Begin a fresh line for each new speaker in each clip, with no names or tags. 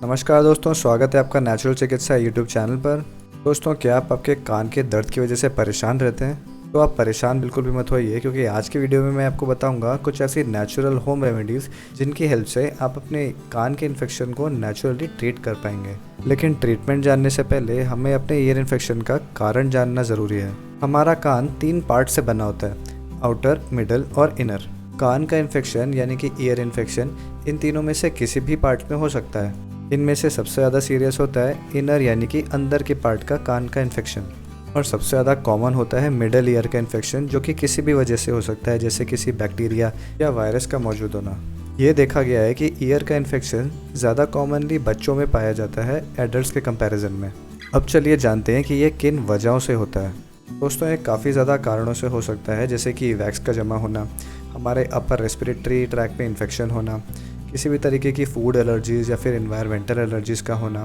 नमस्कार दोस्तों, स्वागत है आपका नेचुरल चिकित्सा यूट्यूब चैनल पर। दोस्तों, क्या आप आपके कान के दर्द की वजह से परेशान रहते हैं? तो आप परेशान बिल्कुल भी मत होइए, क्योंकि आज की वीडियो में मैं आपको बताऊंगा कुछ ऐसी नेचुरल होम रेमेडीज़ जिनकी हेल्प से आप अपने कान के इन्फेक्शन को नेचुरली ट्रीट कर पाएंगे। लेकिन ट्रीटमेंट जानने से पहले हमें अपने ईयर इन्फेक्शन का कारण जानना ज़रूरी है। हमारा कान 3 पार्ट से बना होता है, आउटर, मिडल और इनर। कान का इन्फेक्शन यानी कि ईयर इन्फेक्शन इन तीनों में से किसी भी पार्ट में हो सकता है। इनमें से सबसे ज़्यादा सीरियस होता है इनर यानी कि अंदर के पार्ट का कान का इन्फेक्शन, और सबसे ज़्यादा कॉमन होता है मिडल ईयर का इन्फेक्शन, जो कि किसी भी वजह से हो सकता है, जैसे किसी बैक्टीरिया या वायरस का मौजूद होना। ये देखा गया है कि ईयर का इन्फेक्शन ज़्यादा कॉमनली बच्चों में पाया जाता है एडल्ट्स के कंपैरिजन में। अब चलिए जानते हैं कि ये किन वजहों से होता है। दोस्तों, ये काफ़ी ज़्यादा कारणों से हो सकता है, जैसे कि वैक्स का जमा होना, हमारे अपर रेस्पिरेटरी ट्रैक में इन्फेक्शन होना, किसी भी तरीके की फूड एलर्जीज़ या फिर एनवायरमेंटल एलर्जीज़ का होना,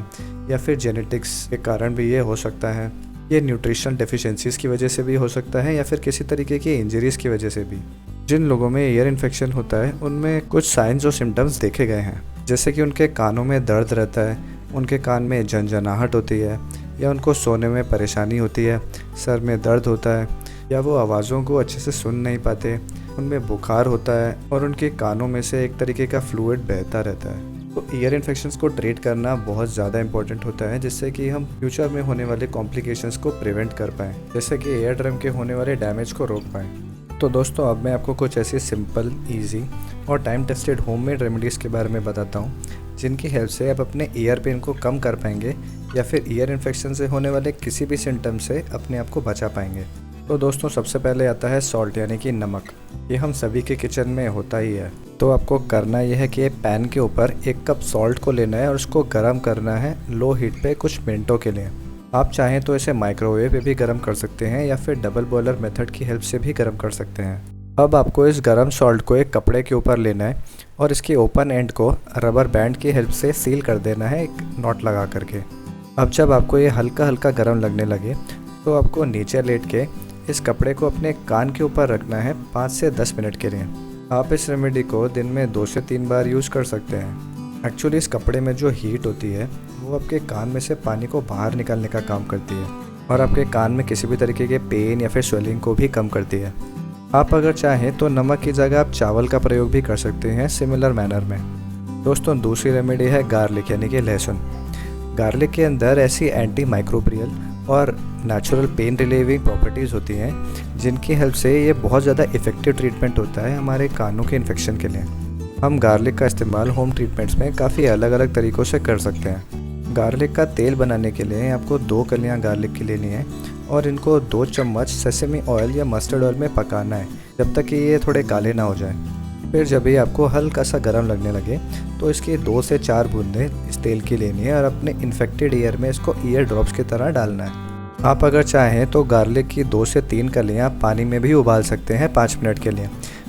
या फिर जेनेटिक्स के कारण भी ये हो सकता है। ये न्यूट्रिशनल डेफिशिएंसीज़ की वजह से भी हो सकता है, या फिर किसी तरीके की इंजरीज़ की वजह से भी। जिन लोगों में ईयर इन्फेक्शन होता है उनमें कुछ साइंस और सिम्टम्स देखे गए हैं, जैसे कि उनके कानों में दर्द रहता है, उनके कान में झनझनाहट होती है, या उनको सोने में परेशानी होती है, सर में दर्द होता है, या वो आवाज़ों को अच्छे से सुन नहीं पाते, उनमें बुखार होता है, और उनके कानों में से एक तरीके का फ्लूइड बहता रहता है। तो ईयर इन्फेक्शंस को ट्रीट करना बहुत ज़्यादा इंपॉर्टेंट होता है, जिससे कि हम फ्यूचर में होने वाले कॉम्प्लिकेशंस को प्रिवेंट कर पाएँ, जैसे कि ईयर ड्रम के होने वाले डैमेज को रोक पाएँ। तो दोस्तों, अब मैं आपको कुछ ऐसी सिंपल, ईजी और टाइम टेस्टेड होममेड रेमेडीज़ के बारे में बताता हूँ, जिनकी हेल्प से आप अपने ईयर पेन को कम कर पाएंगे, या फिर ईयर इन्फेक्शन से होने वाले किसी भी सिम्टम से अपने आप को बचा पाएंगे। तो दोस्तों, सबसे पहले आता है सॉल्ट यानी कि नमक। ये हम सभी के किचन में होता ही है। तो आपको करना यह है कि पैन के ऊपर 1 कप सॉल्ट को लेना है और उसको गर्म करना है लो हीट पे कुछ मिनटों के लिए। आप चाहें तो इसे माइक्रोवेव पे भी गर्म कर सकते हैं, या फिर डबल बॉयलर मेथड की हेल्प से भी गर्म कर सकते हैं। अब आपको इस गर्म सॉल्ट को एक कपड़े के ऊपर लेना है और इसके ओपन एंड को रबर बैंड की हेल्प से सील कर देना है, एक नॉट लगा करके। अब जब आपको ये हल्का हल्का गर्म लगने लगे तो आपको नीचे लेट के इस कपड़े को अपने कान के ऊपर रखना है 5 से 10 मिनट के लिए। आप इस रेमेडी को दिन में 2 से 3 बार यूज़ कर सकते हैं। एक्चुअली इस कपड़े में जो हीट होती है वो आपके कान में से पानी को बाहर निकालने का काम करती है, और आपके कान में किसी भी तरीके के पेन या फिर स्वेलिंग को भी कम करती है। आप अगर चाहें तो नमक की जगह आप चावल का प्रयोग भी कर सकते हैं सिमिलर मैनर में। दोस्तों, दूसरी रेमेडी है गार्लिक यानी कि लहसुन। गार्लिक के अंदर ऐसी एंटी माइक्रोबियल और नेचुरल पेन रिलीविंग प्रॉपर्टीज़ होती हैं, जिनकी हेल्प से ये बहुत ज़्यादा इफ़ेक्टिव ट्रीटमेंट होता है हमारे कानों के इन्फेक्शन के लिए। हम गार्लिक का इस्तेमाल होम ट्रीटमेंट्स में काफ़ी अलग अलग तरीक़ों से कर सकते हैं। गार्लिक का तेल बनाने के लिए आपको 2 कलियाँ गार्लिक की लेनी है, और इनको 2 चम्मच सेसेमी ऑयल या मस्टर्ड ऑयल में पकाना है, जब तक कि ये थोड़े काले ना हो जाए। फिर जब ये आपको हल्का सा गर्म लगने लगे तो इसकी 2 से 4 बूंदें इस तेल की लेनी है, और अपने इन्फेक्टेड ईयर में इसको ईयर ड्रॉप्स की तरह डालना है। आप अगर चाहें तो गार्लिक की 2 से 3 कलियाँ पानी में भी उबाल सकते हैं 5 मिनट के लिए।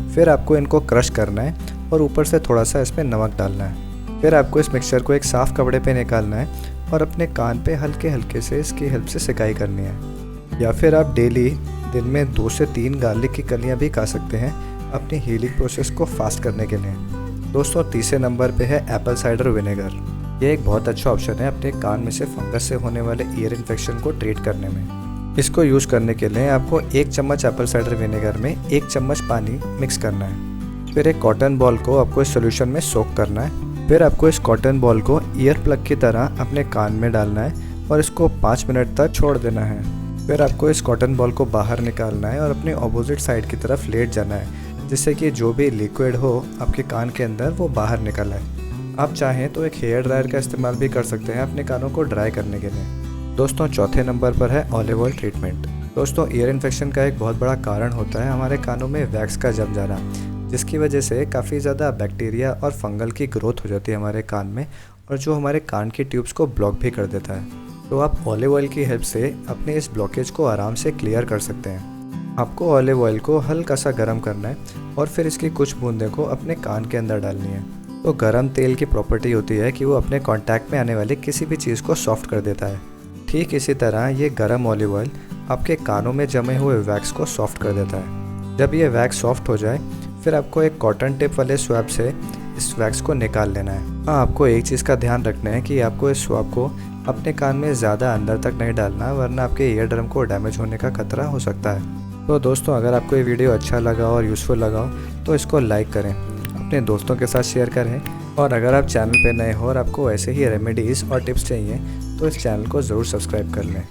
फिर आपको इनको क्रश करना है और ऊपर से थोड़ा सा इसमें नमक डालना है। फिर आपको इस मिक्सचर को एक साफ़ कपड़े पे निकालना है और अपने कान पे हल्के हल्के से इसकी हेल्प से सिकाई करनी है। या फिर आप डेली दिन में 2 से 3 गार्लिक की कलियाँ भी खा सकते हैं अपनी हीलिंग प्रोसेस को फास्ट करने के लिए। दोस्तों, तीसरे नंबर पे है एप्पल साइडर विनेगर। ये एक बहुत अच्छा ऑप्शन है अपने कान में से फंगस से होने वाले ईयर इन्फेक्शन को ट्रीट करने में। इसको यूज़ करने के लिए आपको 1 चम्मच एप्पल साइडर विनेगर में 1 चम्मच पानी मिक्स करना है। फिर एक कॉटन बॉल को आपको इस सोल्यूशन में सोक करना है। फिर आपको इस कॉटन बॉल को ईयर प्लग की तरह अपने कान में डालना है और इसको 5 मिनट तक छोड़ देना है। फिर आपको इस कॉटन बॉल को बाहर निकालना है और अपने ऑपोजिट साइड की तरफ लेट जाना है, जिससे कि जो भी लिक्विड हो आपके कान के अंदर वो बाहर निकल आए। आप चाहें तो एक हेयर ड्रायर का इस्तेमाल भी कर सकते हैं अपने कानों को ड्राई करने के लिए। दोस्तों, चौथे नंबर पर है ऑलिव ऑयल ट्रीटमेंट। दोस्तों, ईयर इन्फेक्शन का एक बहुत बड़ा कारण होता है हमारे कानों में वैक्स का जम जाना, जिसकी वजह से काफ़ी ज़्यादा बैक्टीरिया और फंगल की ग्रोथ हो जाती है हमारे कान में, और जो हमारे कान की ट्यूब्स को ब्लॉक भी कर देता है। तो आप ऑलिव ऑयल की हेल्प से अपने इस ब्लॉकेज को आराम से क्लियर कर सकते हैं। आपको ऑलिव ऑयल को हल्का सा गर्म करना है और फिर इसकी कुछ बूंदों को अपने कान के अंदर डालनी है। तो गर्म तेल की प्रॉपर्टी होती है कि वो अपने कांटेक्ट में आने वाली किसी भी चीज़ को सॉफ्ट कर देता है। ठीक इसी तरह ये गर्म ऑलिव ऑयल आपके कानों में जमे हुए वैक्स को सॉफ्ट कर देता है। जब ये वैक्स सॉफ्ट हो जाए, फिर आपको एक कॉटन टिप वाले स्वैब से इस वैक्स को निकाल लेना है। हाँ, आपको एक चीज़ का ध्यान रखना है कि आपको इस स्वैब को अपने कान में ज़्यादा अंदर तक नहीं डालना, वरना आपके ईयर ड्रम को डैमेज होने का खतरा हो सकता है। तो दोस्तों, अगर आपको ये वीडियो अच्छा लगा और यूज़फुल लगा हो तो इसको लाइक करें, अपने दोस्तों के साथ शेयर करें, और अगर आप चैनल पे नए हो और आपको ऐसे ही रेमेडीज़ और टिप्स चाहिए तो इस चैनल को ज़रूर सब्सक्राइब कर लें।